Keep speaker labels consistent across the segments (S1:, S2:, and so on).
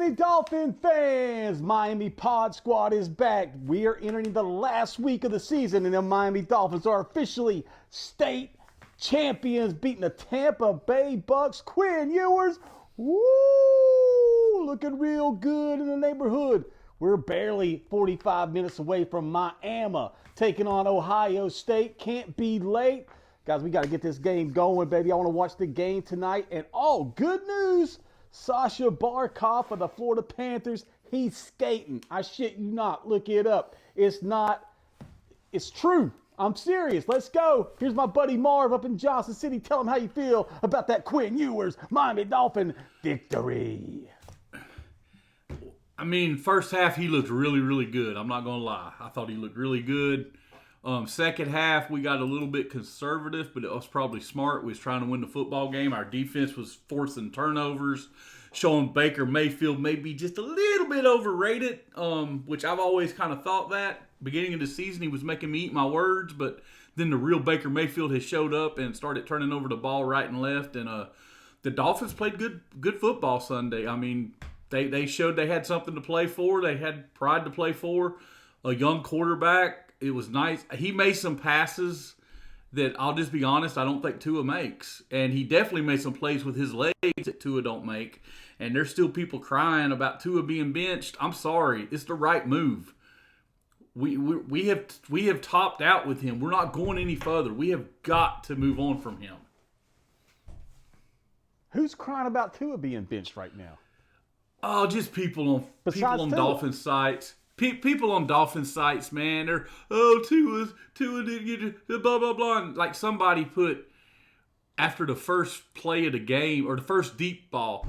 S1: Miami Dolphin fans, Miami Pod Squad is back. We are entering the last week of the season, and the Miami Dolphins are officially state champions, beating the Tampa Bay Bucks. Quinn Ewers, woo, looking real good in the neighborhood. We're barely 45 minutes away from Miami taking on Ohio State. Can't be late. Guys, we got to get this game going, baby. I want to watch the game tonight. And good news. Sasha Barkov of the Florida Panthers, he's skating. I shit you not. Look it up. It's true. I'm serious. Let's go. Here's my buddy Marv up in Johnson City. Tell him how you feel about that Quinn Ewers Miami Dolphin victory.
S2: I mean, first half, he looked really, really good. I'm not going to lie. I thought he looked really good. Second half, we got a little bit conservative, but it was probably smart. We was trying to win the football game. Our defense was forcing turnovers, showing Baker Mayfield maybe just a little bit overrated, which I've always kind of thought that. Beginning of the season, he was making me eat my words, but then the real Baker Mayfield has showed up and started turning over the ball right and left, and the Dolphins played good football Sunday. I mean, they showed they had something to play for. They had pride to play for. A young quarterback. It was nice. He made some passes that, I'll just be honest, I don't think Tua makes. And he definitely made some plays with his legs that Tua don't make. And there's still people crying about Tua being benched. I'm sorry. It's the right move. We have topped out with him. We're not going any further. We have got to move on from him.
S1: Who's crying about Tua being benched right now?
S2: Oh, just people on Dolphin sites. People on Dolphin sites, man, they're, Tua didn't get it, blah, blah, blah. And like somebody put after the first play of the game, or the first deep ball,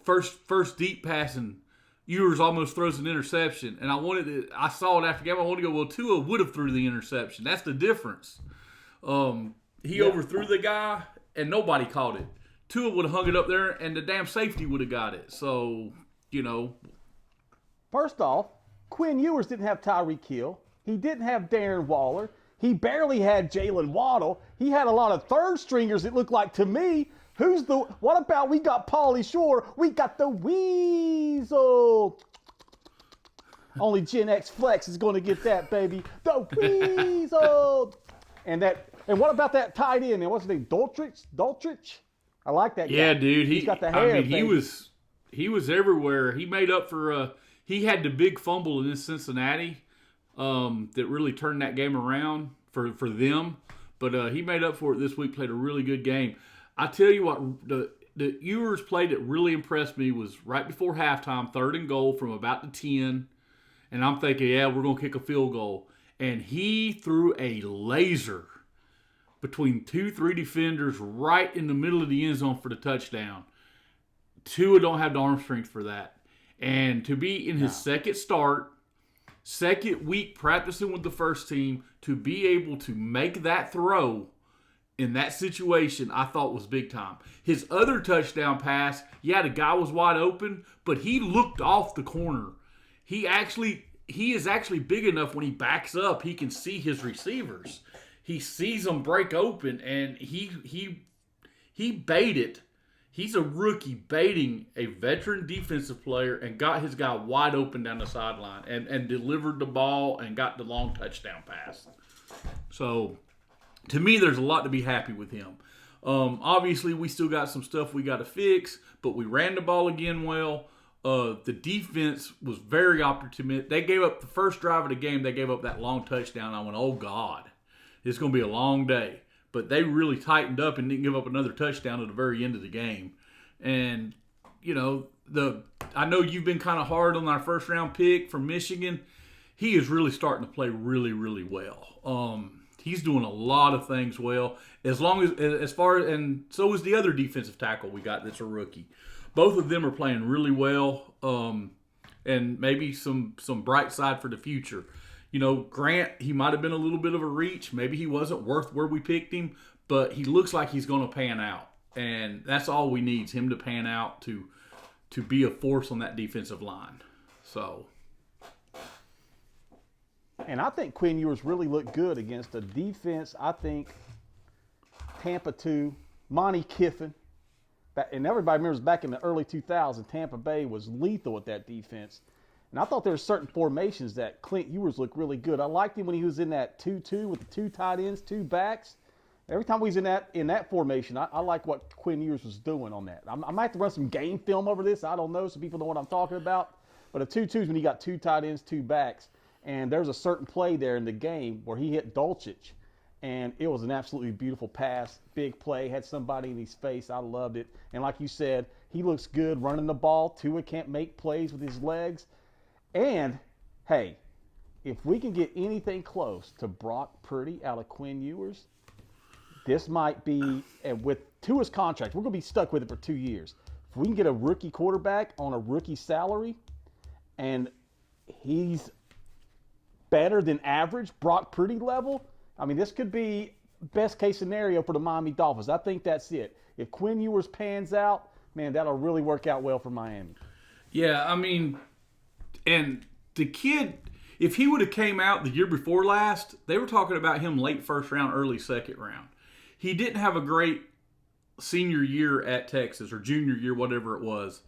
S2: first deep passing, Ewers almost throws an interception. And I saw it after the game. I wanted to go, well, Tua would have threw the interception. That's the difference. He overthrew the guy, and nobody caught it. Tua would have hung it up there, and the damn safety would have got it. So,
S1: First off, Quinn Ewers didn't have Tyreek Hill. He didn't have Darren Waller. He barely had Jalen Waddle. He had a lot of third stringers, it looked like to me. What about we got Pauly Shore? We got the Weasel. Only Gen X Flex is going to get that, baby. The Weasel. And what about that tight end? And what's his name? Daltrich? I like that guy.
S2: Yeah, dude.
S1: He's got the hair.
S2: I mean, he was everywhere. He made up for he had the big fumble in Cincinnati that really turned that game around for them. But he made up for it this week, played a really good game. I tell you what, the Ewers play that really impressed me was right before halftime, 3rd and goal from about the 10. And I'm thinking, yeah, we're going to kick a field goal. And he threw a laser between 2-3 defenders right in the middle of the end zone for the touchdown. Tua don't have the arm strength for that. And to be in his second week practicing with the first team, to be able to make that throw in that situation, I thought was big time. His other touchdown pass, the guy was wide open, but he looked off the corner. He is actually big enough when he backs up, he can see his receivers. He sees them break open, and he baited. He's a rookie baiting a veteran defensive player and got his guy wide open down the sideline and delivered the ball and got the long touchdown pass. So, to me, there's a lot to be happy with him. Obviously, we still got some stuff we got to fix, but we ran the ball again well. The defense was very opportunistic. They gave up the first drive of the game. They gave up that long touchdown. I went, oh, God, it's going to be a long day. But they really tightened up and didn't give up another touchdown at the very end of the game. And, I know you've been kind of hard on our first-round pick from Michigan. He is really starting to play really, really well. He's doing a lot of things well. And so is the other defensive tackle we got that's a rookie. Both of them are playing really well, and maybe some bright side for the future. Grant, he might have been a little bit of a reach. Maybe he wasn't worth where we picked him, but he looks like he's going to pan out. And that's all we need is him to pan out to be a force on that defensive line. So.
S1: And I think Quinn Ewers really looked good against a defense. I think Tampa 2, Monty Kiffin, And everybody remembers back in the early 2000s, Tampa Bay was lethal with that defense. And I thought there were certain formations that Clint Ewers looked really good. I liked him when he was in that 2-2 with the 2 tight ends, 2 backs. Every time he's in that formation, I like what Quinn Ewers was doing on that. I might have to run some game film over this. I don't know, so people know what I'm talking about. But a 2-2 is when he got 2 tight ends, 2 backs. And there's a certain play there in the game where he hit Dolchich. And it was an absolutely beautiful pass, big play, had somebody in his face. I loved it. And like you said, he looks good running the ball. Tua can't make plays with his legs. And, hey, if we can get anything close to Brock Purdy out of Quinn Ewers, this might be, and with Tua's contract, we're going to be stuck with it for 2 years. If we can get a rookie quarterback on a rookie salary, and he's better than average Brock Purdy level, I mean, this could be best case scenario for the Miami Dolphins. I think that's it. If Quinn Ewers pans out, man, that'll really work out well for Miami.
S2: Yeah, I mean, and the kid, if he would have came out the year before last, they were talking about him late first round, early second round. He didn't have a great senior year at Texas, or junior year, whatever it was.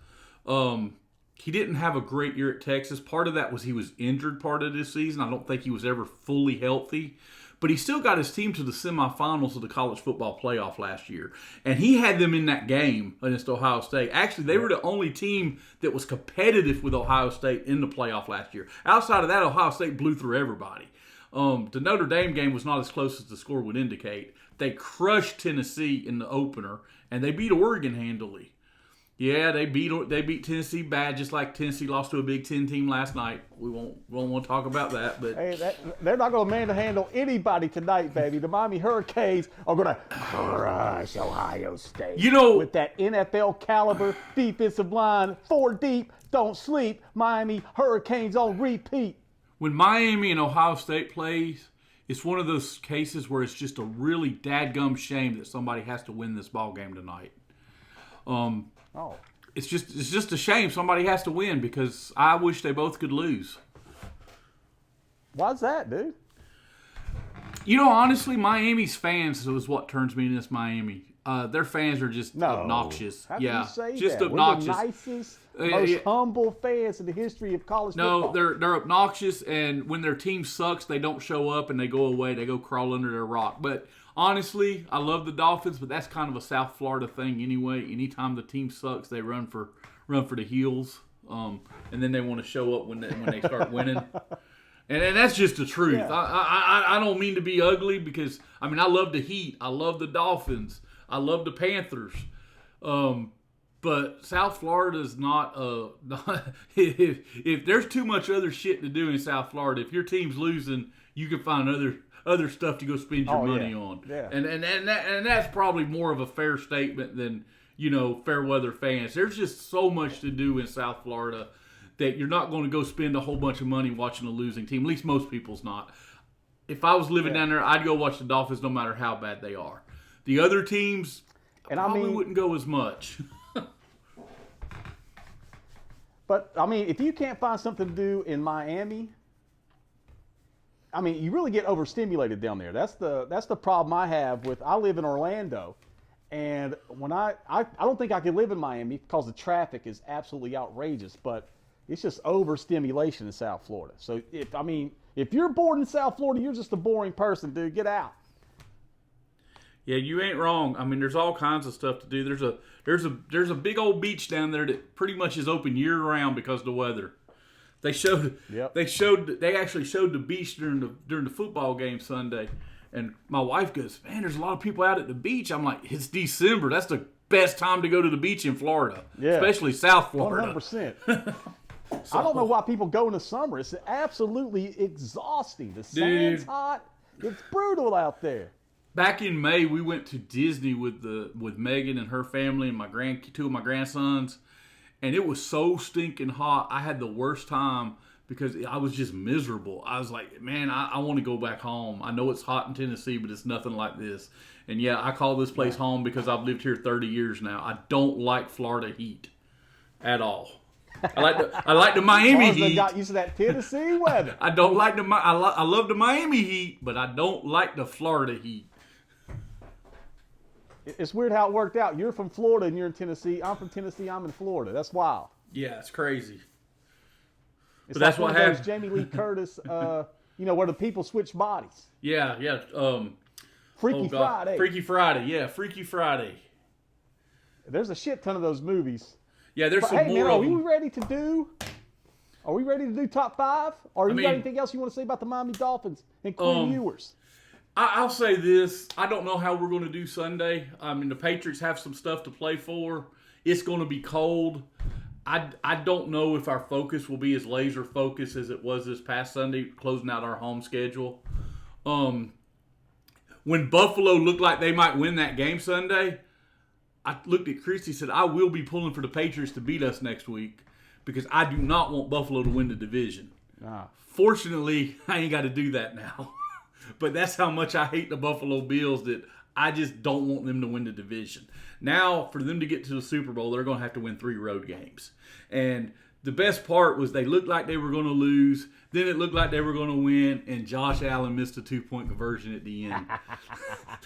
S2: He didn't have a great year at Texas. Part of that was he was injured part of this season. I don't think he was ever fully healthy. But he still got his team to the semifinals of the college football playoff last year. And he had them in that game against Ohio State. Actually, they were the only team that was competitive with Ohio State in the playoff last year. Outside of that, Ohio State blew through everybody. The Notre Dame game was not as close as the score would indicate. They crushed Tennessee in the opener, and they beat Oregon handily. Yeah, they beat Tennessee bad, just like Tennessee lost to a Big Ten team last night. We won't want to talk about that, but
S1: hey, they're not going to manhandle anybody tonight, baby. The Miami Hurricanes are going to crush Ohio State.
S2: You know,
S1: with that NFL caliber defensive line, 4 deep, don't sleep. Miami Hurricanes on repeat.
S2: When Miami and Ohio State plays, it's one of those cases where it's just a really dadgum shame that somebody has to win this ball game tonight. It's just a shame somebody has to win, because I wish they both could lose.
S1: Why's that, dude?
S2: You know, honestly, Miami's fans is what turns me into Miami. Their fans are just obnoxious.
S1: How can you say
S2: just
S1: that?
S2: obnoxious.
S1: We're the nicest, most humble fans in the history of college football.
S2: No, they're obnoxious, and when their team sucks, they don't show up and they go away. They go crawl under their rock. But honestly, I love the Dolphins, but that's kind of a South Florida thing anyway. Anytime the team sucks, they run for the heels, and then they want to show up when they start winning. And that's just the truth. Yeah. I don't mean to be ugly, because I mean, I love the Heat, I love the Dolphins, I love the Panthers, but South Florida is not if there's too much other shit to do in South Florida, if your team's losing, you can find other stuff to go spend your money on.
S1: Yeah.
S2: And that's probably more of a fair statement than, fair weather fans. There's just so much to do in South Florida that you're not going to go spend a whole bunch of money watching a losing team. At least most people's not. If I was living down there, I'd go watch the Dolphins no matter how bad they are. The other teams, probably wouldn't go as much.
S1: But, I mean, if you can't find something to do in Miami, I mean, you really get overstimulated down there. That's the problem I have with. I live in Orlando, and when I don't think I could live in Miami because the traffic is absolutely outrageous. But it's just overstimulation in South Florida. So if you're bored in South Florida, you're just a boring person, dude. Get out.
S2: Yeah, you ain't wrong. I mean, there's all kinds of stuff to do. There's a big old beach down there that pretty much is open year round because of the weather. They actually showed the beach during the football game Sunday, and my wife goes, "Man, there's a lot of people out at the beach." I'm like, "It's December. That's the best time to go to the beach in Florida, especially South Florida."
S1: 100%. I don't know why people go in the summer. It's absolutely exhausting. The sand's hot. It's brutal out there.
S2: Back in May, we went to Disney with Megan and her family and two of my grandsons, and it was so stinking hot. I had the worst time because I was just miserable. I was like, man, I want to go back home. I know it's hot in Tennessee, but it's nothing like this. And yeah, I call this place home because I've lived here 30 years now. I don't like Florida heat at all. I like the Miami heat.
S1: They got used to that Tennessee weather.
S2: I don't like I love the Miami heat, but I don't like the Florida heat.
S1: It's weird how it worked out. You're from Florida and you're in Tennessee. I'm from Tennessee. I'm in Florida. That's wild.
S2: Yeah, it's crazy.
S1: It's
S2: But that's
S1: like
S2: what
S1: one of those
S2: happened.
S1: Jamie Lee Curtis, where the people switch bodies.
S2: Yeah.
S1: Freaky Friday.
S2: Freaky Friday. Yeah, Freaky Friday.
S1: There's a shit ton of those movies.
S2: Yeah, there's
S1: But,
S2: some
S1: hey,
S2: more
S1: man,
S2: of them.
S1: Are we ready to do top 5? Or you got
S2: mean,
S1: anything else you want to say about the Miami Dolphins and Quinn Ewers?
S2: I'll say this. I don't know how we're going to do Sunday. I mean, the Patriots have some stuff to play for. It's going to be cold. I don't know if our focus will be as laser focused as it was this past Sunday, closing out our home schedule. When Buffalo looked like they might win that game Sunday, I looked at Christy and said, I will be pulling for the Patriots to beat us next week because I do not want Buffalo to win the division.
S1: Ah.
S2: Fortunately, I ain't got to do that now. But that's how much I hate the Buffalo Bills that I just don't want them to win the division. Now, for them to get to the Super Bowl, they're going to have to win 3 road games. And the best part was they looked like they were going to lose. Then it looked like they were going to win, and Josh Allen missed a 2-point conversion at the end.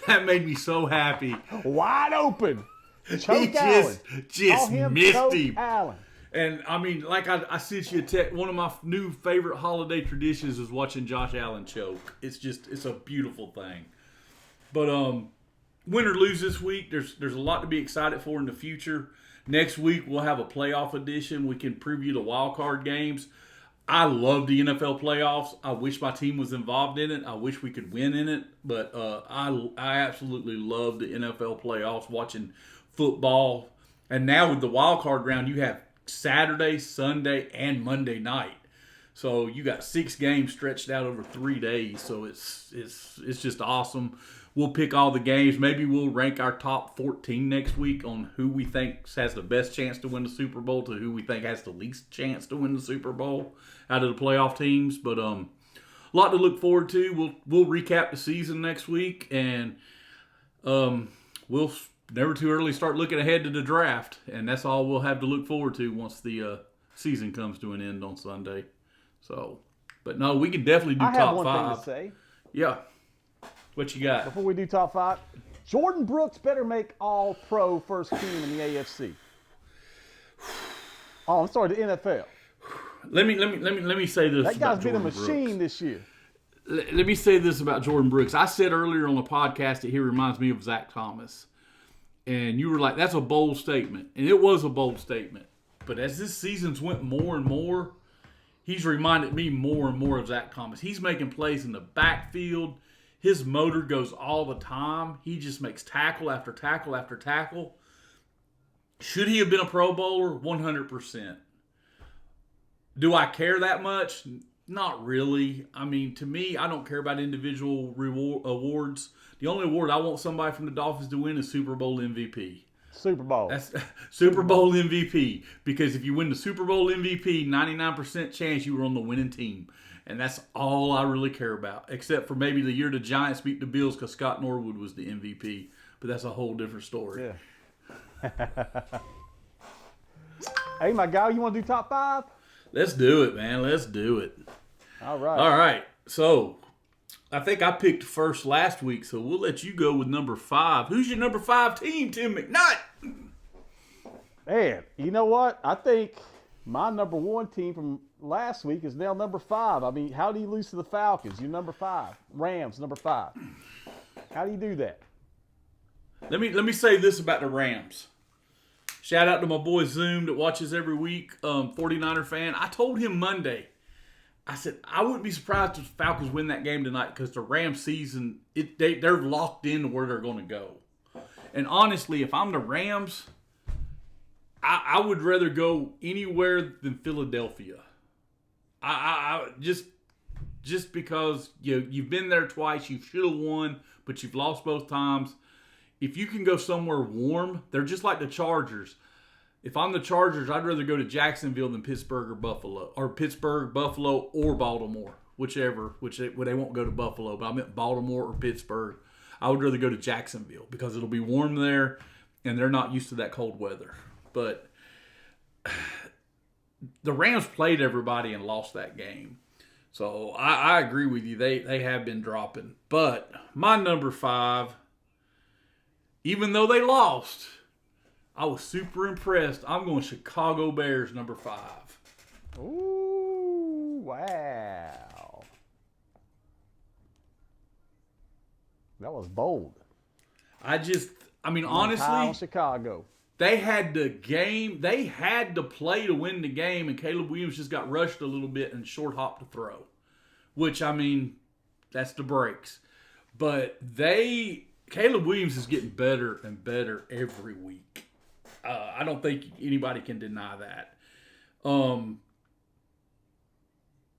S2: That made me so happy.
S1: Wide open.
S2: He
S1: Allen.
S2: just missed him.
S1: Allen.
S2: And, I mean, like I sent you a text. One of my new favorite holiday traditions is watching Josh Allen choke. It's a beautiful thing. But win or lose this week, there's a lot to be excited for in the future. Next week, we'll have a playoff edition. We can preview the wild card games. I love the NFL playoffs. I wish my team was involved in it. I wish we could win in it. But I absolutely love the NFL playoffs, watching football. And now with the wild card round, you have Saturday, Sunday, and Monday night. So you got 6 games stretched out over 3 days. So it's just awesome. We'll pick all the games. Maybe we'll rank our top 14 next week on who we think has the best chance to win the Super Bowl to who we think has the least chance to win the Super Bowl out of the playoff teams. But a lot to look forward to. We'll recap the season next week, and we'll never too early start looking ahead to the draft. And that's all we'll have to look forward to once the season comes to an end on Sunday. So, but no, we can definitely do
S1: I
S2: top
S1: have one
S2: 5.
S1: thing to say.
S2: Yeah. What you got?
S1: Before we do top 5, Jordan Brooks better make all-pro first team in the AFC. Oh, I'm sorry, the NFL.
S2: Let me say this.
S1: That guy's been a
S2: Jordan
S1: machine
S2: Brooks.
S1: this year.
S2: Let me say this about Jordan Brooks. I said earlier on the podcast that he reminds me of Zach Thomas. And you were like, that's a bold statement. And it was a bold statement. But as this season's went more and more, he's reminded me more and more of Zach Thomas. He's making plays in the backfield. His motor goes all the time. He just makes tackle after tackle after tackle. Should he have been a Pro Bowler? 100%. Do I care that much? Not really. I mean, to me, I don't care about individual awards. The only award I want somebody from the Dolphins to win is Super Bowl MVP.
S1: Super Bowl.
S2: That's Super Bowl MVP. Because if you win the Super Bowl MVP, 99% chance you were on the winning team. And that's all I really care about. Except for maybe the year the Giants beat the Bills because Scott Norwood was the MVP. But that's a whole different story.
S1: Yeah. Hey, my guy, you want to do top 5?
S2: Let's do it, man. Let's do it.
S1: All right.
S2: All right. So, I think I picked first last week, so we'll let you go with number 5. Who's your number 5 team, Tim McNutt?
S1: Man, you know what? I think my number 1 team from last week is now number 5. I mean, how do you lose to the Falcons? You're number 5. Rams, number 5. How do you do that?
S2: Let me say this about the Rams. Shout out to my boy Zoom that watches every week, 49er fan. I told him Monday, I said, I wouldn't be surprised if the Falcons win that game tonight because the Rams season, they're locked into where they're going to go. And honestly, if I'm the Rams, I would rather go anywhere than Philadelphia. I just because you've been there twice, you should have won, but you've lost both times. If you can go somewhere warm, they're just like the Chargers. If I'm the Chargers, I'd rather go to Jacksonville than Pittsburgh or Buffalo, or Pittsburgh, Buffalo, or Baltimore, whichever. They won't go to Buffalo, but I meant Baltimore or Pittsburgh. I would rather go to Jacksonville because it'll be warm there, and they're not used to that cold weather. But the Rams played everybody and lost that game. So I agree with you. They have been dropping. But my number 5 even though they lost, I was super impressed. I'm going Chicago Bears, number 5.
S1: Ooh, wow. That was bold.
S2: Honestly,
S1: High on Chicago.
S2: they had the game. They had to play to win the game, and Caleb Williams just got rushed a little bit and short hop to throw. Which, that's the breaks. But Caleb Williams is getting better and better every week. I don't think anybody can deny that.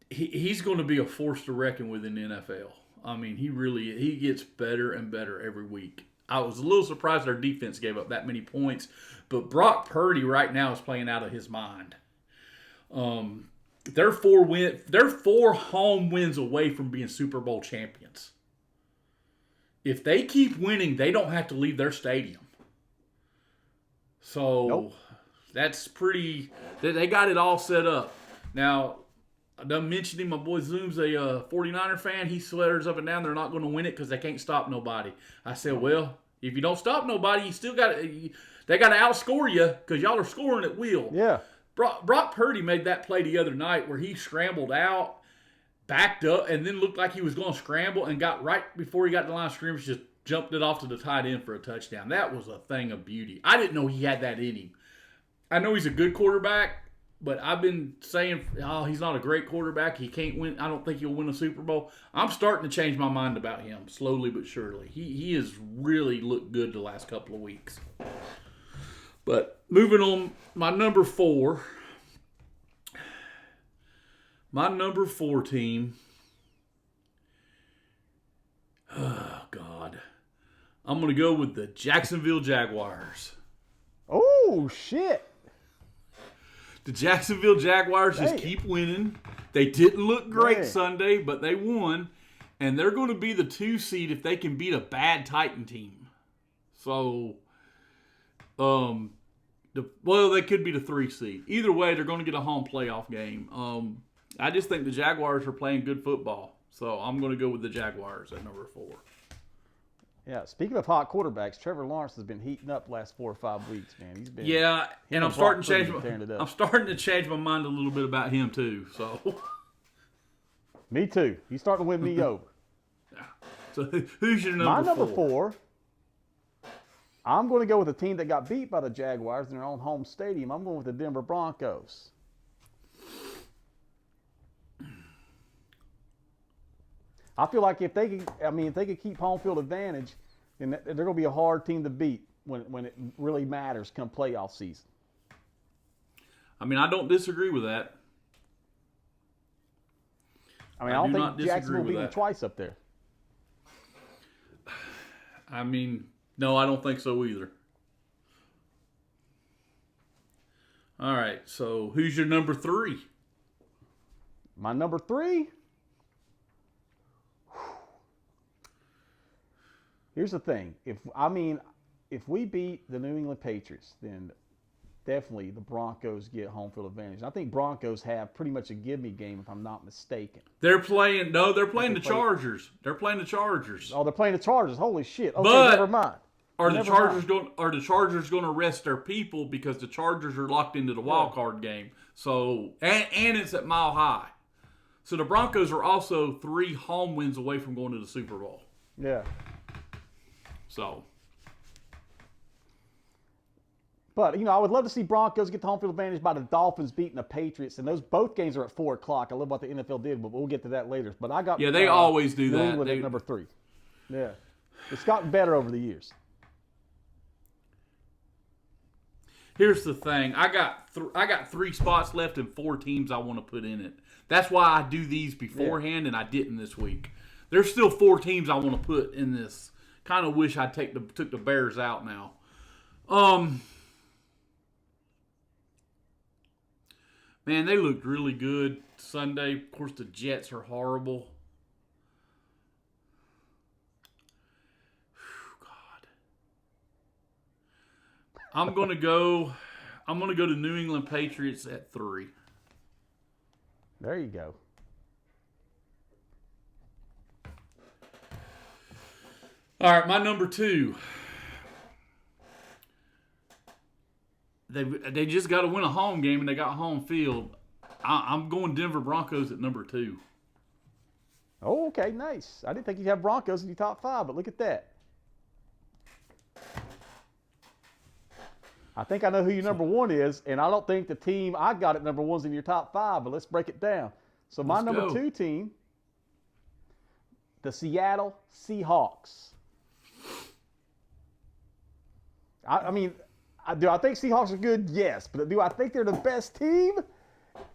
S2: He's going to be a force to reckon with in the NFL. He gets better and better every week. I was a little surprised our defense gave up that many points, but Brock Purdy right now is playing out of his mind. They're 4 home wins away from being Super Bowl champions. If they keep winning, they don't have to leave their stadium. So
S1: Nope.
S2: That's pretty. They got it all set up. Now, I done mentioned him. My boy Zoom's a 49er fan. He swears up and down they're not going to win it because they can't stop nobody. I said, well, if you don't stop nobody, you still got to. They got to outscore you because y'all are scoring at will.
S1: Yeah.
S2: Brock Purdy made that play the other night where he scrambled out, backed up, and then looked like he was going to scramble and got right before he got to the line of scrimmage, just jumped it off to the tight end for a touchdown. That was a thing of beauty. I didn't know he had that in him. I know he's a good quarterback, but I've been saying, he's not a great quarterback. He can't win. I don't think he'll win a Super Bowl. I'm starting to change my mind about him slowly but surely. He has really looked good the last couple of weeks. But moving on, my number 4 team. Oh, God. I'm going to go with the Jacksonville Jaguars.
S1: Oh, shit.
S2: The Jacksonville Jaguars just keep winning. They didn't look great Sunday, but they won. And they're going to be the 2 seed if they can beat a bad Titan team. So, they could be the 3 seed. Either way, they're going to get a home playoff game. I just think the Jaguars are playing good football. So, I'm going to go with the Jaguars at number 4.
S1: Yeah, speaking of hot quarterbacks, Trevor Lawrence has been heating up the last 4 or 5 weeks, man. He's been
S2: and I'm starting to change my mind a little bit about him too. So
S1: me too. He's starting to win me over.
S2: Yeah. So who's your number 4?
S1: My number 4, I'm going to go with a team that got beat by the Jaguars in their own home stadium. I'm going with the Denver Broncos. I feel like if they could keep home field advantage, then they're going to be a hard team to beat when it really matters come playoff season.
S2: I don't disagree with that.
S1: I don't think Jacksonville beat them twice up there.
S2: No, I don't think so either. All right, so who's your number 3?
S1: My number 3? Here's the thing. If we beat the New England Patriots, then definitely the Broncos get home field advantage. I think Broncos have pretty much a give-me game, if I'm not mistaken.
S2: They're playing the Chargers. They're playing the Chargers.
S1: Oh, they're playing the Chargers. Holy shit. Okay,
S2: but
S1: never mind.
S2: Are the Chargers going to rest their people because the Chargers are locked into the wild card game? So and it's at Mile High. So the Broncos are also 3 home wins away from going to the Super Bowl.
S1: Yeah.
S2: So,
S1: but I would love to see Broncos get the home field advantage by the Dolphins beating the Patriots, and both games are at 4:00. I love what the NFL did, but we'll get to that later. But I got
S2: they always do
S1: New
S2: that.
S1: England at number 3. Yeah, it's gotten better over the years.
S2: Here's the thing: I got 3 spots left and 4 teams I want to put in it. That's why I do these beforehand, and I didn't this week. There's still 4 teams I want to put in this. Kind of wish I took the Bears out now. Man, they looked really good Sunday. Of course, the Jets are horrible. Whew, God. I'm gonna go to New England Patriots at 3.
S1: There you go.
S2: All right, my number 2. They just got to win a home game, and they got home field. I'm going Denver Broncos at number 2.
S1: Oh, okay, nice. I didn't think you'd have Broncos in your top 5, but look at that. I think I know who your number 1 is, and I don't think the team I got at number 1 is in your top 5, but let's break it down. So my number 2 team, the Seattle Seahawks. I mean, do I think Seahawks are good? Yes. But do I think they're the best team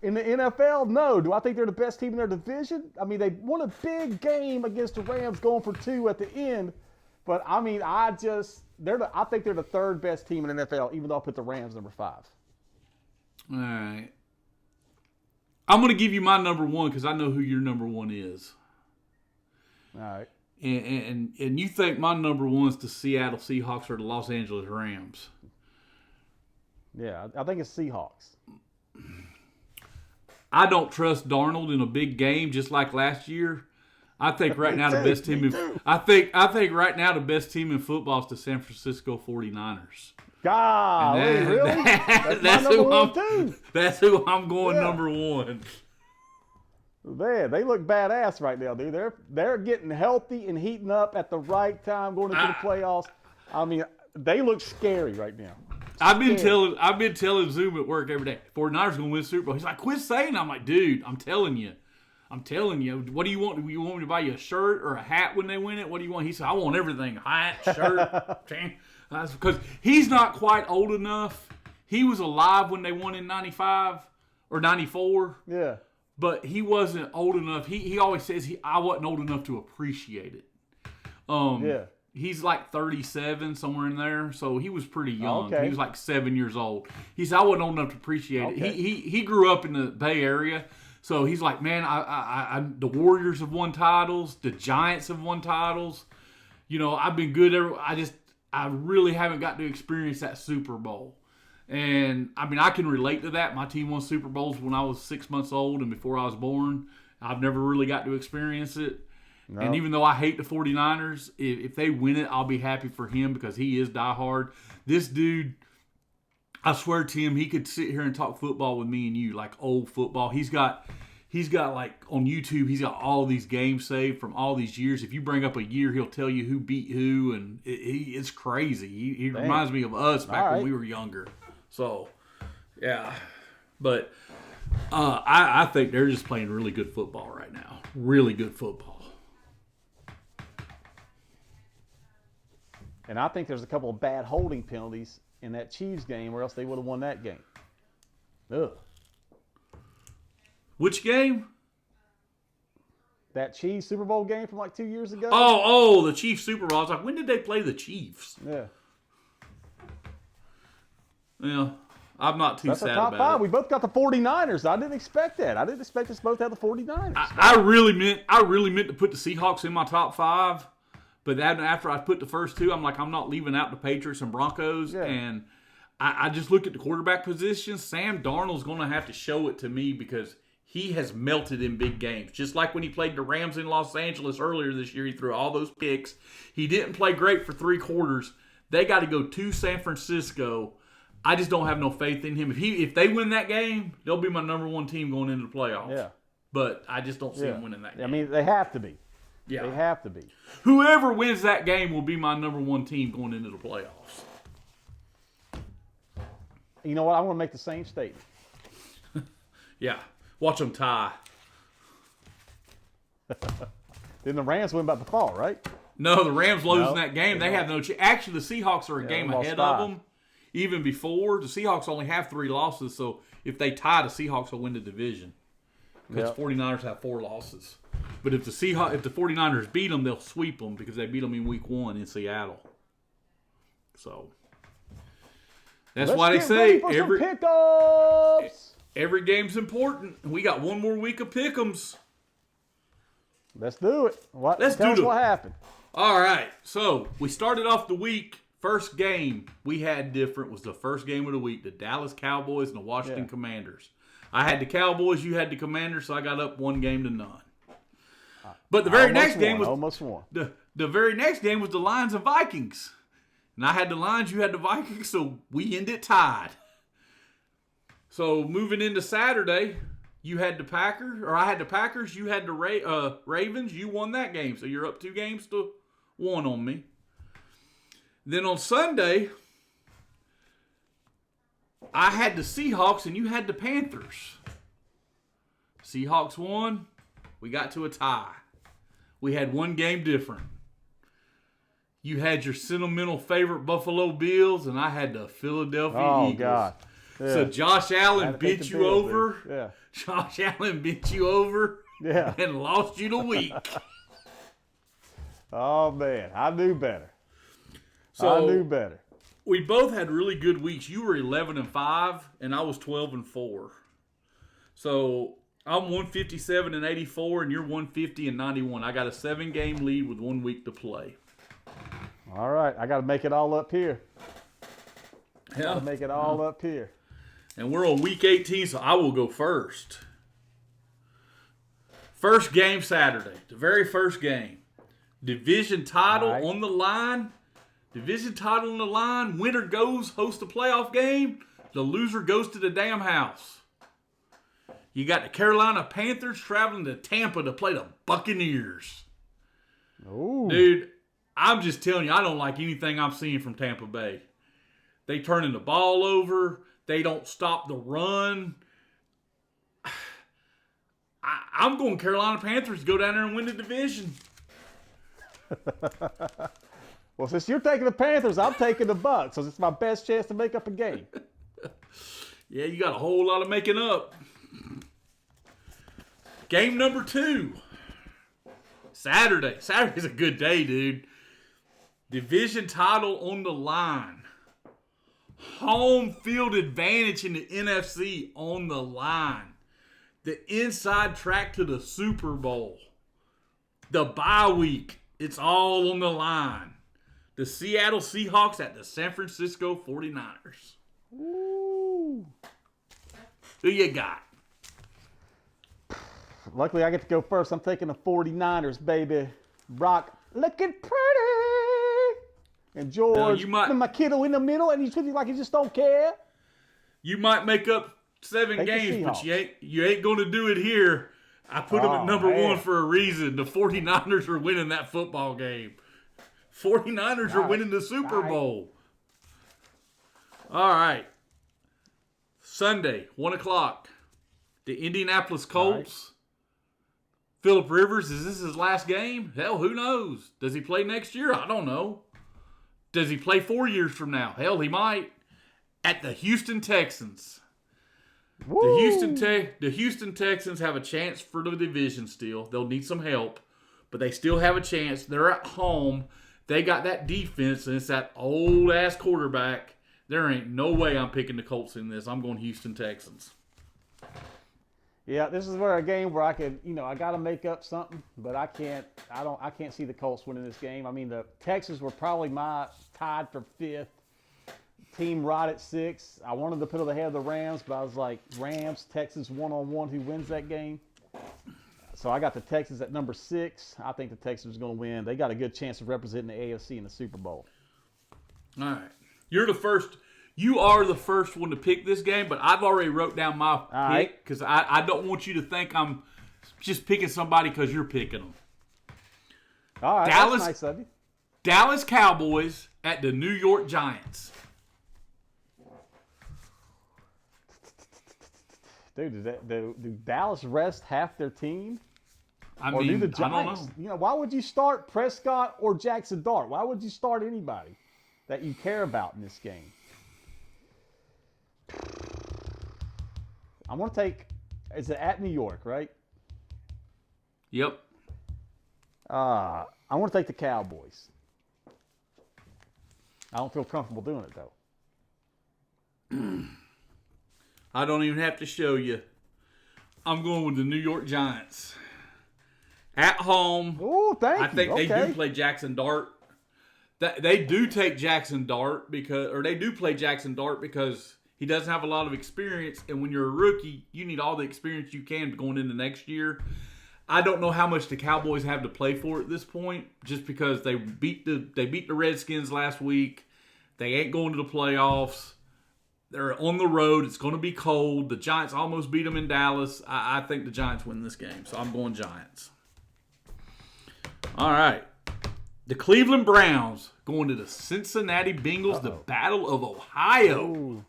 S1: in the NFL? No. Do I think they're the best team in their division? I mean, they won a big game against the Rams going for 2 at the end. But, I mean, I think they're the 3rd best team in the NFL, even though I put the Rams number 5.
S2: All right. I'm going to give you my number 1 because I know who your number 1 is.
S1: All right.
S2: And you think my number 1 is the Seattle Seahawks or the Los Angeles Rams?
S1: Yeah, I think it's Seahawks.
S2: I don't trust Darnold in a big game, just like last year. I think right now the best team I think right now the best team in football is the San Francisco 49ers.
S1: God, really? That's
S2: who I'm going number 1.
S1: Man, they look badass right now, dude. They're getting healthy and heating up at the right time, going into the playoffs. I mean, they look scary right now.
S2: I've been telling Zoom at work every day, 49ers going to win the Super Bowl. He's like, quit saying. I'm like, dude, I'm telling you. What do you want? Do you want me to buy you a shirt or a hat when they win it? What do you want? He said, I want everything. Hat, shirt. Because he's not quite old enough. He was alive when they won in 95 or 94.
S1: Yeah.
S2: But he wasn't old enough. He always says I wasn't old enough to appreciate it.
S1: Yeah.
S2: He's like 37, somewhere in there. So he was pretty young.
S1: Okay.
S2: He was like 7 years old. He said I wasn't old enough to appreciate it. He grew up in the Bay Area. So he's like, man, I the Warriors have won titles. The Giants have won titles. You know, I've been good. I really haven't got to experience that Super Bowl. And, I mean, I can relate to that. My team won Super Bowls when I was 6 months old and before I was born. I've never really got to experience it. No. And even though I hate the 49ers, if they win it, I'll be happy for him because he is diehard. This dude, I swear to him, he could sit here and talk football with me and you, like old football. He's got like on YouTube, he's got all these games saved from all these years. If you bring up a year, he'll tell you who beat who, and it's crazy. He reminds me of us back when we were younger. So, yeah. But I think they're just playing really good football right now. Really good football.
S1: And I think there's a couple of bad holding penalties in that Chiefs game, or else they would have won that game. Ugh.
S2: Which game?
S1: That Chiefs Super Bowl game from like 2 years ago.
S2: Oh, the Chiefs Super Bowl. I was like, when did they play the Chiefs?
S1: Yeah.
S2: Yeah, I'm not too sad
S1: top
S2: about
S1: 5.
S2: it.
S1: We both got the 49ers. I didn't expect that. I didn't expect us both to have the 49ers.
S2: I really meant to put the Seahawks in my top 5, but after I put the first 2, I'm like, I'm not leaving out the Patriots and Broncos. Yeah. And I just looked at the quarterback position. Sam Darnold's going to have to show it to me because he has melted in big games. Just like when he played the Rams in Los Angeles earlier this year, he threw all those picks. He didn't play great for 3 quarters. They got to go to San Francisco. I just don't have no faith in him. If they win that game, they'll be my number 1 team going into the playoffs.
S1: Yeah.
S2: But I just don't see them winning that game.
S1: I mean, they have to be.
S2: Yeah.
S1: They have to be.
S2: Whoever wins that game will be my number 1 team going into the playoffs.
S1: You know what? I want to make the same statement.
S2: Yeah. Watch them tie.
S1: Then the Rams win by the fall, right?
S2: No, the Rams losing that game. They have no chance. Actually, the Seahawks are a game ahead of them. Even before, the Seahawks only have 3 losses, so if they tie, the Seahawks will win the division. Because the 49ers have 4 losses. But if the 49ers beat them, they'll sweep them because they beat them in week 1 in Seattle. So, that's why they say every game's important. We got 1 more week of pick'ems.
S1: Let's do it.
S2: Tell us
S1: what happened.
S2: All right, so we started off the week. First game we had different was the first game of the week, the Dallas Cowboys and the Washington Commanders. I had the Cowboys, you had the Commanders, so I got up 1 game to none. But the very next game was
S1: almost won.
S2: The very next game was the Lions and Vikings. And I had the Lions, you had the Vikings, so we ended tied. So moving into Saturday, you had the Packers, or I had the Packers. You had the Ravens. You won that game, so you're up 2-1 on me. Then on Sunday, I had the Seahawks, and you had the Panthers. Seahawks won. We got to a tie. We had one game different. You had your sentimental favorite Buffalo Bills, and I had the Philadelphia Eagles.
S1: Oh, God. Yeah.
S2: So Josh Allen bent you over.
S1: Yeah.
S2: Josh Allen bent you over.
S1: Yeah.
S2: And lost you the week.
S1: Oh, man. I knew better.
S2: So
S1: I knew better.
S2: We both had really good weeks. You were 11-5, and I was 12-4. So I'm 157-84, and you're 150-91. I got a 7-game lead with 1 week to play.
S1: All right. I got to make it all up here.
S2: Yeah.
S1: Got to make it all up here.
S2: And we're on week 18, so I will go first. First game Saturday, the very first game. Division title on the line. Division title on the line. Winner goes, host a playoff game. The loser goes to the damn house. You got the Carolina Panthers traveling to Tampa to play the Buccaneers.
S1: Ooh.
S2: Dude, I'm just telling you, I don't like anything I'm seeing from Tampa Bay. They turning the ball over. They don't stop the run. I'm going Carolina Panthers to go down there and win the division.
S1: Well, since you're taking the Panthers, I'm taking the Bucs. So it's my best chance to make up a game.
S2: Yeah, you got a whole lot of making up. Game number 2. Saturday. Saturday's a good day, dude. Division title on the line. Home field advantage in the NFC on the line. The inside track to the Super Bowl. The bye week. It's all on the line. The Seattle Seahawks at the San Francisco 49ers.
S1: Ooh.
S2: Who you got?
S1: Luckily, I get to go first. I'm taking the 49ers, baby. Brock looking pretty. And George, and my kiddo in the middle, and he's looking like he just don't care.
S2: You might make up 7 games, but you ain't going to do it here. I put them at number 1 for a reason. The 49ers are winning that football game. 49ers are winning the Super Bowl. All right. Sunday, 1 o'clock. The Indianapolis Colts. Phillip Rivers, is this his last game? Hell, who knows? Does he play next year? I don't know. Does he play 4 years from now? Hell, he might. At the Houston Texans. The Houston Texans have a chance for the division still. They'll need some help, but they still have a chance. They're at home. They got that defense, and it's that old-ass quarterback. There ain't no way I'm picking the Colts in this. I'm going Houston Texans.
S1: Yeah, this is where a game where I could, I got to make up something, but I can't see the Colts winning this game. I mean, the Texans were probably my tied for 5th. Team right at 6. I wanted to put it ahead of the Rams, but I was like, Rams, Texans 1-on-1, who wins that game? So I got the Texans at number 6. I think the Texans are going to win. They got a good chance of representing the AFC in the Super Bowl.
S2: All right. You're the first. You are the first one to pick this game, but I've already wrote down my pick because I don't want you to think I'm just picking somebody because you're picking them.
S1: All right, that's nice of you.
S2: Dallas Cowboys at the New York Giants.
S1: Dude, do Dallas rest half their team?
S2: I mean,
S1: do the Giants?
S2: I don't know.
S1: Why would you start Prescott or Jackson Dart? Why would you start anybody that you care about in this game? I want to take. Is it at New York, right?
S2: Yep.
S1: I want to take the Cowboys. I don't feel comfortable doing it though.
S2: I don't even have to show you. I'm going with the New York Giants. At home.
S1: Oh, thank you.
S2: I think they do play Jackson Dart. They do take Jackson Dart they do play Jackson Dart because he doesn't have a lot of experience. And when you're a rookie, you need all the experience you can going into next year. I don't know how much the Cowboys have to play for at this point, just because they beat the Redskins last week. They ain't going to the playoffs. They're on the road. It's going to be cold. The Giants almost beat them in Dallas. I think the Giants win this game, so I'm going Giants. All right. The Cleveland Browns going to the Cincinnati Bengals, the Battle of Ohio.
S1: Ooh.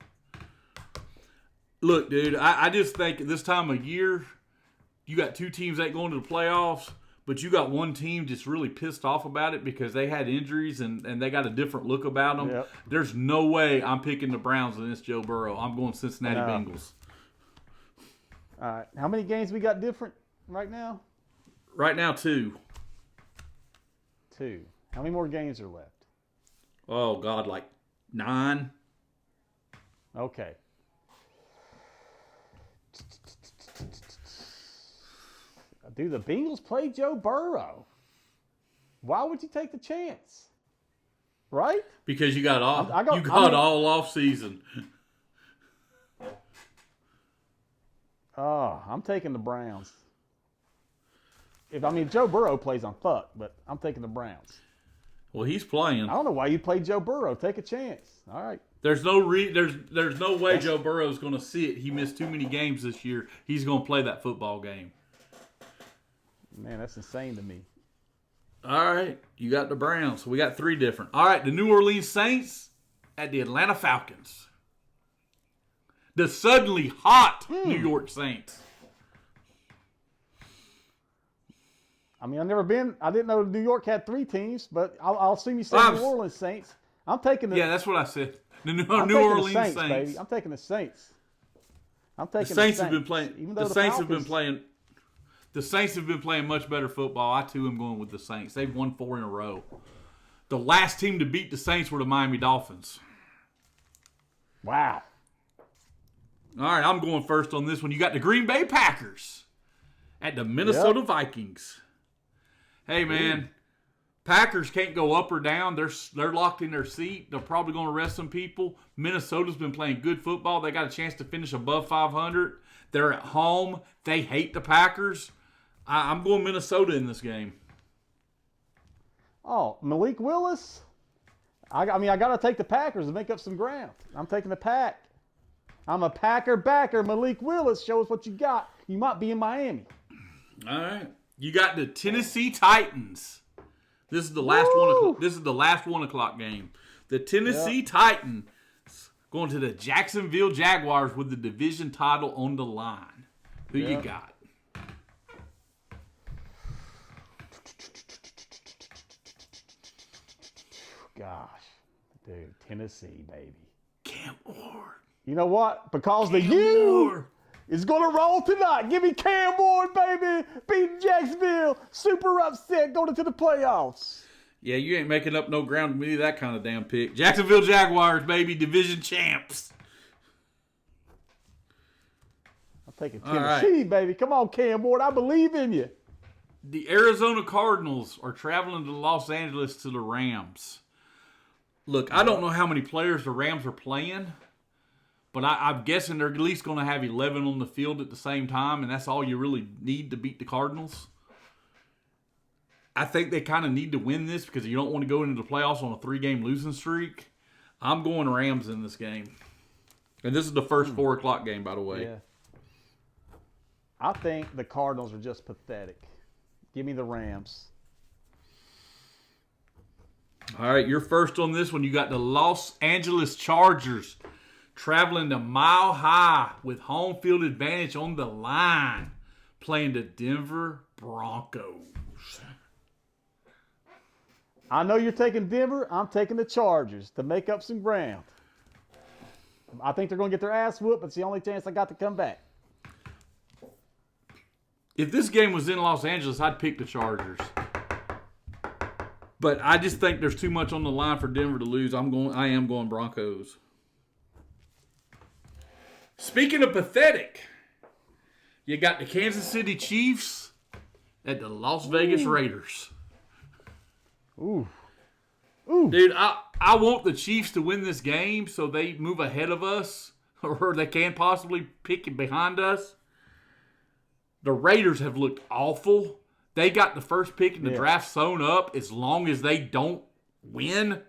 S2: Look, dude, I just think at this time of year, you got two teams that going to the playoffs, but you got one team just really pissed off about it because they had injuries and they got a different look about them.
S1: Yep.
S2: There's no way I'm picking the Browns against Joe Burrow. I'm going Cincinnati
S1: No.
S2: Bengals.
S1: All right. How many games we got different right now?
S2: Right now, 2.
S1: 2. How many more games are left?
S2: Oh, God, like 9.
S1: Okay. Do the Bengals play Joe Burrow? Why would you take the chance? Right?
S2: Because you got all
S1: I mean-
S2: all off season.
S1: Oh, I'm taking the Browns. If Joe Burrow plays, I'm fucked, but I'm taking the Browns.
S2: Well, he's playing.
S1: I don't know why you play Joe Burrow. Take a chance. All right.
S2: There's no there's no way Joe Burrow's going to see it. He missed too many games this year. He's going to play that football game.
S1: Man, that's insane to me.
S2: All right, you got the Browns. So we got 3 different. All right, the New Orleans Saints at the Atlanta Falcons. The suddenly hot New York Saints.
S1: I didn't know New York had 3 teams, but I'll assume you said New Orleans Saints. I'm taking the
S2: Yeah, that's what I said. The New
S1: I'm taking
S2: Orleans
S1: the Saints,
S2: Saints.
S1: baby. I'm taking the Saints.
S2: The Saints have been playing.
S1: Even though
S2: The Saints have been
S1: Falcons-
S2: playing. The Saints have been playing much better football. I too am going with the Saints. They've won 4 in a row. The last team to beat the Saints were the Miami Dolphins.
S1: Wow.
S2: All right, I'm going first on this one. You got the Green Bay Packers at the Minnesota Vikings. Hey, man, Packers can't go up or down. They're locked in their seat. They're probably going to rest some people. Minnesota's been playing good football. They got a chance to finish above 500. They're at home. They hate the Packers. I'm going Minnesota in this game.
S1: Oh, Malik Willis. I got to take the Packers to make up some ground. I'm taking the Pack. I'm a Packer backer. Malik Willis, show us what you got. You might be in Miami.
S2: All right. You got the Tennessee Titans. This is the last 1 o'clock. This is the last 1 o'clock game. The Tennessee Titans going to the Jacksonville Jaguars with the division title on the line. Who you got?
S1: Gosh, dude, Tennessee, baby.
S2: Cam Ward.
S1: You know what? Because the
S2: Cam
S1: U
S2: Ward.
S1: is going to roll tonight. Give me Cam Ward, baby. Beating Jacksonville. Super upset going into the playoffs.
S2: Yeah, you ain't making up no ground to me that kind of damn pick. Jacksonville Jaguars, baby, division champs.
S1: I'm taking
S2: All
S1: Tennessee, baby. Come on, Cam Ward. I believe in you.
S2: The Arizona Cardinals are traveling to Los Angeles to the Rams. Look, I don't know how many players the Rams are playing, but I'm guessing they're at least going to have 11 on the field at the same time, and that's all you really need to beat the Cardinals. I think they kind of need to win this because you don't want to go into the playoffs on a 3-game losing streak. I'm going Rams in this game. And this is the first 4 o'clock game, by the way.
S1: Yeah. I think the Cardinals are just pathetic. Give me the Rams.
S2: All right, you're first on this one. You got the Los Angeles Chargers traveling to Mile High with home field advantage on the line, playing the Denver Broncos.
S1: I know you're taking Denver. I'm taking the Chargers to make up some ground. I think they're going to get their ass whooped, but it's the only chance I got to come back.
S2: If this game was in Los Angeles, I'd pick the Chargers. But I just think there's too much on the line for Denver to lose. I am going Broncos. Speaking of pathetic, you got the Kansas City Chiefs at the Las Vegas Raiders.
S1: Ooh.
S2: Dude, I want the Chiefs to win this game so they move ahead of us, or they can possibly pick it behind us. The Raiders have looked awful. They got the first pick in the draft sewn up as long as they don't win.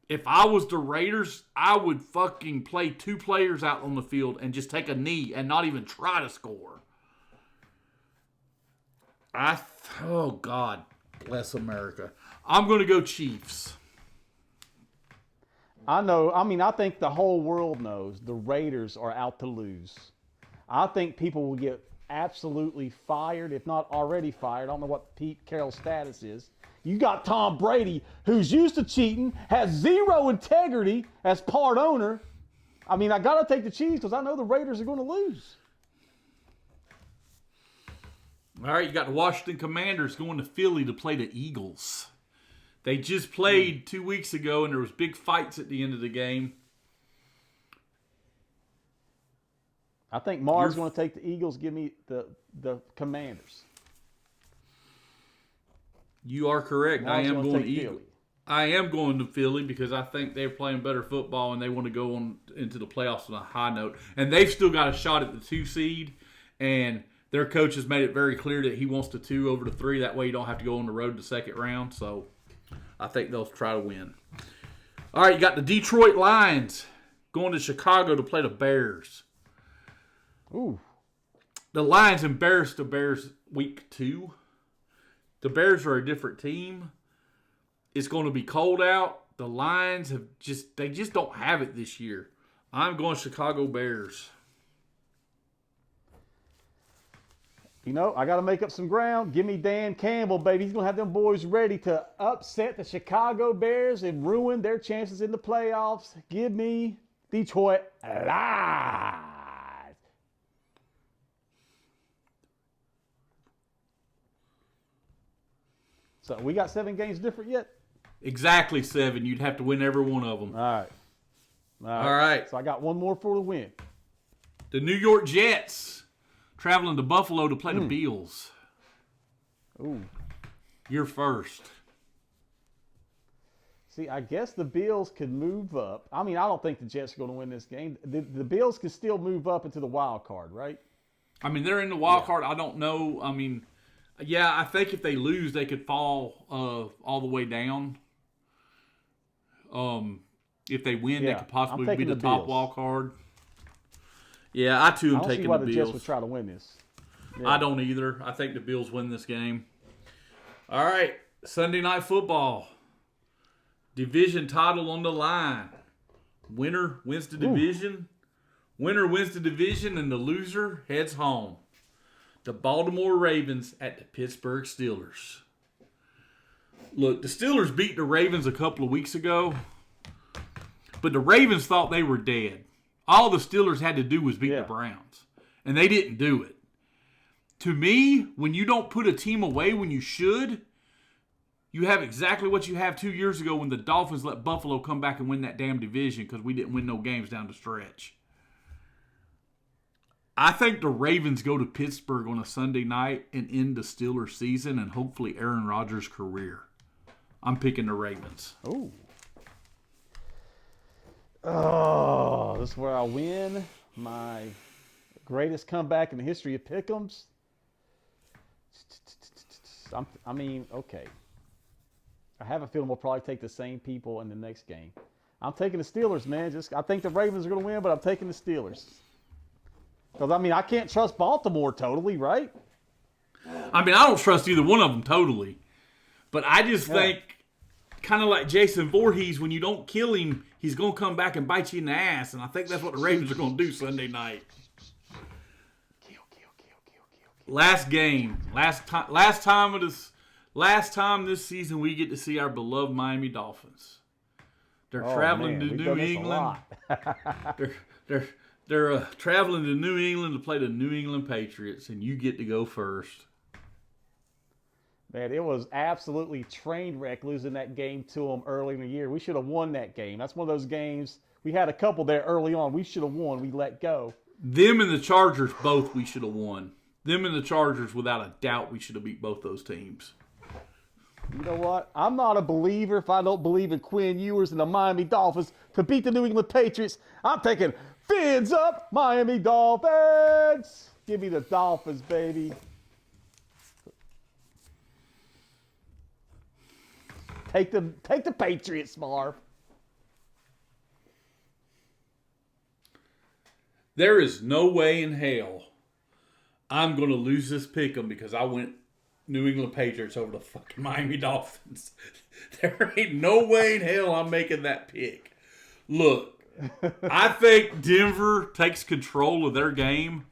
S2: If I was the Raiders, I would fucking play 2 players out on the field and just take a knee and not even try to score. Oh, God bless America. I'm going to go Chiefs.
S1: I know. I mean, I think the whole world knows the Raiders are out to lose. I think people will get absolutely fired, if not already fired. I don't know what Pete Carroll's status is. You got Tom Brady, who's used to cheating, has zero integrity as part owner. I mean, I got to take the Chiefs because I know the Raiders are going to lose.
S2: All right, you got the Washington Commanders going to Philly to play the Eagles. They just played 2 weeks ago, and there was big fights at the end of the game.
S1: I think Mar's going to take the Eagles. Give me the Commanders.
S2: You are correct. I am going to Eagles.
S1: Philly.
S2: I am going to Philly because I think they're playing better football and they want to go on into the playoffs on a high note. And they've still got a shot at the 2 seed. And their coach has made it very clear that he wants the 2 over the 3. That way you don't have to go on the road to the second round. So I think they'll try to win. All right, you got the Detroit Lions going to Chicago to play the Bears.
S1: Ooh.
S2: The Lions embarrassed the Bears week 2. The Bears are a different team. It's going to be cold out. The Lions they just don't have it this year. I'm going Chicago Bears.
S1: You know, I got to make up some ground. Give me Dan Campbell, baby. He's going to have them boys ready to upset the Chicago Bears and ruin their chances in the playoffs. Give me Detroit Lions. So we got 7 games different yet?
S2: Exactly 7. You'd have to win every one of them.
S1: All right. So I got one more for the win.
S2: The New York Jets traveling to Buffalo to play the Bills.
S1: Ooh.
S2: You're first.
S1: See, I guess the Bills could move up. I mean, I don't think the Jets are going to win this game. The Bills can still move up into the wild card, right?
S2: I mean, they're in the wild card. I don't know. I mean, yeah, I think if they lose, they could fall all the way down. If they win, they could possibly be the top wild card. Yeah, I too am taking the Bills. I don't see why the Jets
S1: would try to win this.
S2: Yeah. I don't either. I think the Bills win this game. All right, Sunday Night Football. Division title on the line. Winner wins the division. Winner wins the division, and the loser heads home. The Baltimore Ravens at the Pittsburgh Steelers. Look, the Steelers beat the Ravens a couple of weeks ago, but the Ravens thought they were dead. All the Steelers had to do was beat the Browns, and they didn't do it. To me, when you don't put a team away when you should, you have exactly what you have 2 years ago when the Dolphins let Buffalo come back and win that damn division because we didn't win no games down the stretch. I think the Ravens go to Pittsburgh on a Sunday night and end the Steelers season and hopefully Aaron Rodgers' career. I'm picking the Ravens.
S1: Oh, this is where I win my greatest comeback in the history of Pick'ems. Okay. I have a feeling we'll probably take the same people in the next game. I'm taking the Steelers, man. I think the Ravens are going to win, but I'm taking the Steelers. Because, I can't trust Baltimore totally, right?
S2: I don't trust either one of them totally. But I just think, kind of like Jason Voorhees, when you don't kill him, he's going to come back and bite you in the ass. And I think that's what the Ravens are going to do Sunday night.
S1: Kill.
S2: Last game. Last time this season we get to see our beloved Miami Dolphins. They're traveling to New England. They're traveling to New England to play the New England Patriots, and you get to go first.
S1: Man, it was absolutely train wreck losing that game to them early in the year. We should have won that game. That's one of those games. We had a couple there early on. We should have won. We let go.
S2: Them and the Chargers, both we should have won. Them and the Chargers, without a doubt, we should have beat both those teams.
S1: You know what? I'm not a believer if I don't believe in Quinn Ewers and the Miami Dolphins to beat the New England Patriots. I'm taking fins up, Miami Dolphins. Give me the Dolphins, baby. Take the Patriots, Marv.
S2: There is no way in hell I'm going to lose this pick'em because I went New England Patriots over the fucking Miami Dolphins. There ain't no way in hell I'm making that pick. Look, I think Denver takes control of their game,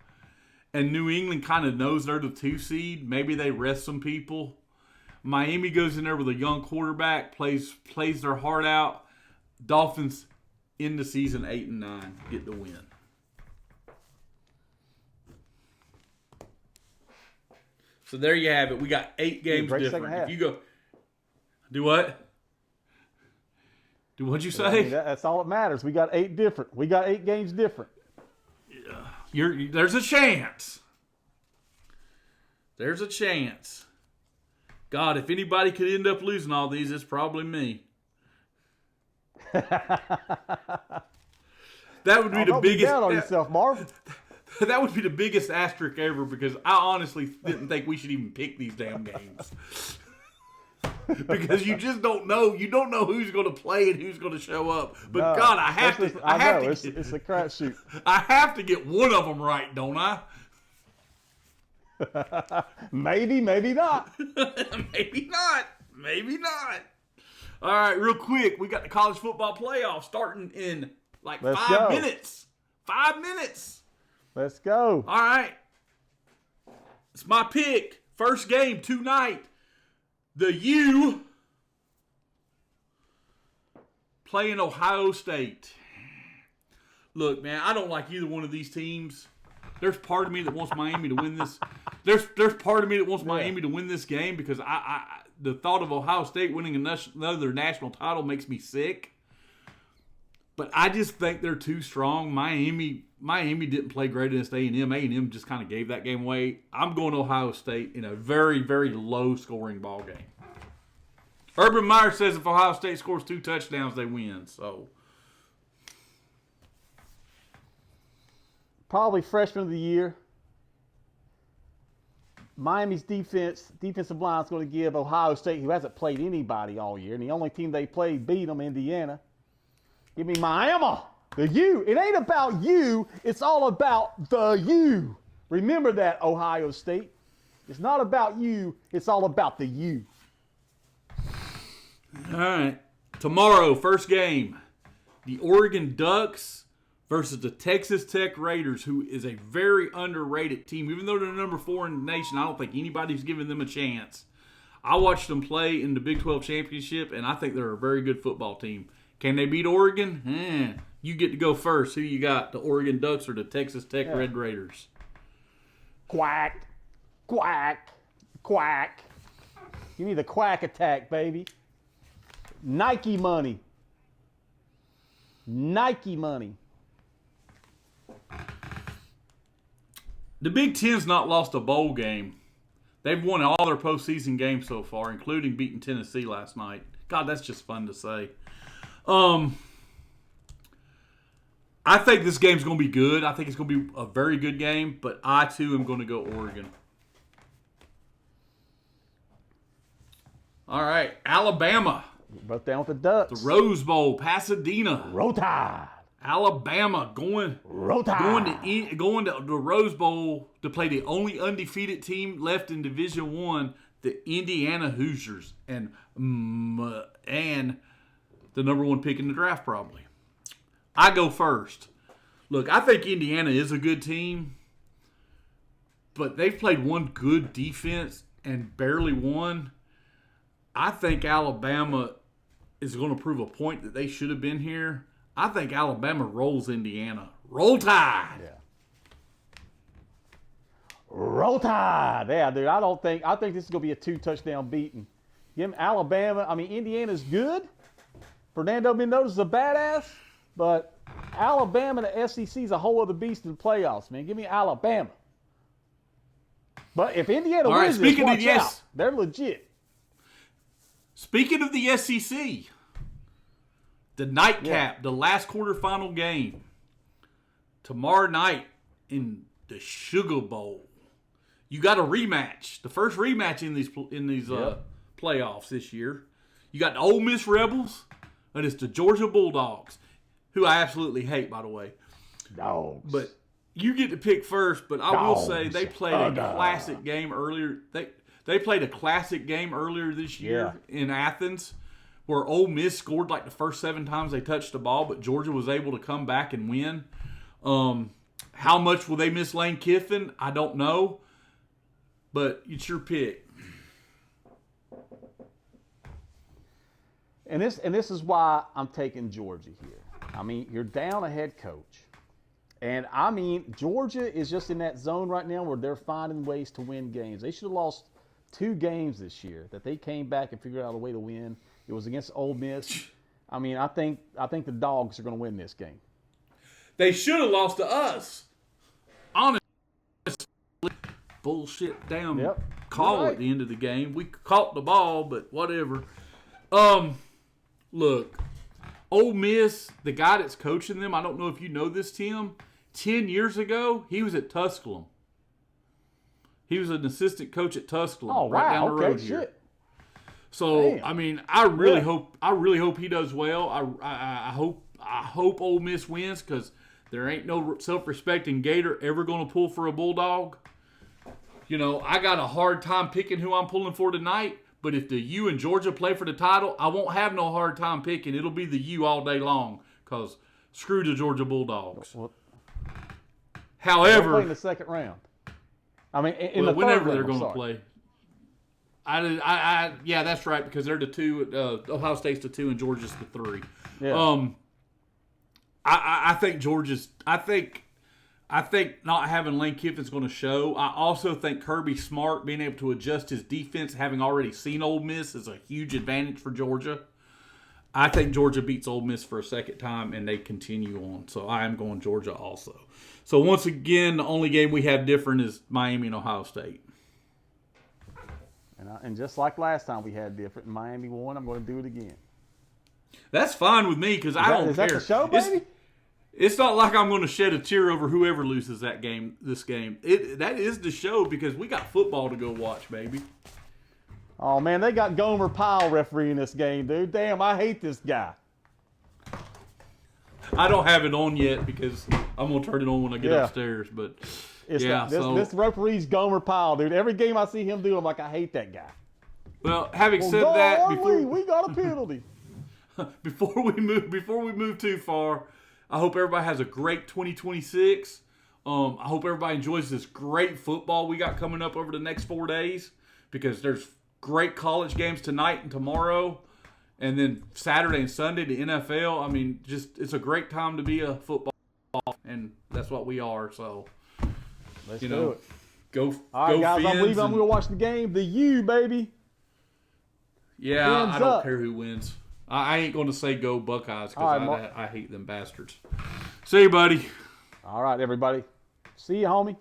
S2: and New England kind of knows they're the 2 seed. Maybe they rest some people. Miami goes in there with a young quarterback, plays their heart out. Dolphins in the season 8-9 get the win. So there you have it. We got 8 games different. If you go, do what? What'd you say?
S1: I mean, that's all that matters. We got 8 different. We got 8 games different.
S2: Yeah. There's a chance. There's a chance. God, if anybody could end up losing all these, it's probably me. That would be the biggest.
S1: Down on yourself, Marv.
S2: That would be the biggest asterisk ever because I honestly didn't think we should even pick these damn games. Because you just don't know. You don't know who's going to play and who's going to show up. But no, God, I have to.
S1: It's a crapshoot.
S2: I have to get one of them right, don't I?
S1: Maybe not.
S2: Maybe not. All right, real quick, we got the college football playoff starting in like 5 minutes. 5 minutes.
S1: Let's go.
S2: All right. It's my pick. First game tonight. The U playing Ohio State. Look, man, I don't like either one of these teams. There's part of me that wants Miami to win this. There's part of me that wants Miami to win this game because the thought of Ohio State winning another national title makes me sick. But I just think they're too strong. Miami didn't play great against A&M. A&M just kind of gave that game away. I'm going to Ohio State in a very, very low-scoring ball game. Urban Meyer says if Ohio State scores 2 touchdowns, they win. So
S1: probably freshman of the year. Miami's defensive line is going to give Ohio State, who hasn't played anybody all year, and the only team they played beat them, Indiana. Give me Miami, the U. It ain't about you. It's all about the U. Remember that, Ohio State. It's not about you. It's all about the U.
S2: All right. Tomorrow, first game. The Oregon Ducks versus the Texas Tech Raiders, who is a very underrated team. Even though they're number 4 in the nation, I don't think anybody's giving them a chance. I watched them play in the Big 12 Championship, and I think they're a very good football team. Can they beat Oregon? You get to go first. Who you got, the Oregon Ducks or the Texas Tech Red Raiders?
S1: Quack, quack, quack. Give me the quack attack, baby. Nike money. Nike money.
S2: The Big Ten's not lost a bowl game. They've won all their postseason games so far, including beating Tennessee last night. God, that's just fun to say. I think this game's going to be good. I think it's going to be a very good game, but I, too, am going to go Oregon. All right, Alabama.
S1: Both down with the Ducks.
S2: The Rose Bowl, Pasadena.
S1: Roll Tide.
S2: Alabama going to the Rose Bowl to play the only undefeated team left in Division I, the Indiana Hoosiers, and the number 1 pick in the draft probably. I go first. Look, I think Indiana is a good team, but they've played one good defense and barely won. I think Alabama is going to prove a point that they should have been here. I think Alabama rolls Indiana. Roll Tide.
S1: Yeah. Roll Tide. Yeah, dude. I think this is going to be a 2-touchdown beating. Give them Alabama. I mean, Indiana's good. Fernando Mendoza's a badass. But Alabama, the SEC, is a whole other beast in the playoffs, man. Give me Alabama. But if Indiana wins this, watch out. They're legit.
S2: Speaking of the SEC, the nightcap, the last quarterfinal game, tomorrow night in the Sugar Bowl. You got a rematch, the first rematch in these playoffs this year. You got the Ole Miss Rebels, and it's the Georgia Bulldogs, who I absolutely hate, by the way.
S1: Dogs.
S2: But You get to pick first, but I will say they played a
S1: Dogs.
S2: classic game earlier. They played a classic game earlier this year in Athens, where Ole Miss scored like the first 7 times they touched the ball, but Georgia was able to come back and win. How much will they miss Lane Kiffin? I don't know, but it's your pick.
S1: And this is why I'm taking Georgia here. I mean, you're down a head coach. And, I mean, Georgia is just in that zone right now where they're finding ways to win games. They should have lost 2 games this year that they came back and figured out a way to win. It was against Ole Miss. I mean, I think the Dogs are going to win this game.
S2: They should have lost to us. Honestly, bullshit damn call at the end of the game. We caught the ball, but whatever. Look, Ole Miss, the guy that's coaching them, I don't know if you know this, Tim. 10 years ago, he was at Tusculum. He was an assistant coach at Tusculum right down the road here. So, damn. I mean, I really hope he does well. I hope Ole Miss wins because there ain't no self-respecting Gator ever going to pull for a Bulldog. You know, I got a hard time picking who I'm pulling for tonight, but if the U and Georgia play for the title, I won't have no hard time picking. It'll be the U all day long because screw the Georgia Bulldogs.
S1: Well,
S2: however,
S1: play in the second round. I mean,
S2: whenever they're going to play. Yeah, that's right, because they're the 2. Ohio State's the 2 and Georgia's the 3.
S1: Yeah.
S2: I think Georgia's. I think not having Lane Kiffin's going to show. I also think Kirby Smart being able to adjust his defense, having already seen Ole Miss, is a huge advantage for Georgia. I think Georgia beats Ole Miss for a second time, and they continue on. So I am going Georgia also. So once again, the only game we have different is Miami and Ohio State.
S1: And just like last time we had different, Miami won. I'm going to do it again.
S2: That's fine with me because I don't care.
S1: Is that the show, baby?
S2: It's not like I'm going to shed a tear over whoever loses that game. This game, that is the show because we got football to go watch, baby.
S1: Oh man, they got Gomer Pyle refereeing this game, dude. Damn, I hate this guy.
S2: I don't have it on yet because I'm going to turn it on when I get upstairs. But
S1: this referee's Gomer Pyle, dude. Every game I see him do, I'm like, I hate that guy.
S2: Well, having said that,
S1: we got a penalty.
S2: Before we move too far, I hope everybody has a great 2026. I hope everybody enjoys this great football we got coming up over the next 4 days because there's great college games tonight and tomorrow. And then Saturday and Sunday, the NFL. I mean, just it's a great time to be a football, and that's what we are. So,
S1: let's do it.
S2: Go.
S1: All right, guys. I'm leaving. I'm going to watch the game. The U, baby.
S2: Yeah, I don't care who wins. I ain't going to say go Buckeyes because I hate them bastards. See you, buddy.
S1: All right, everybody. See you, homie.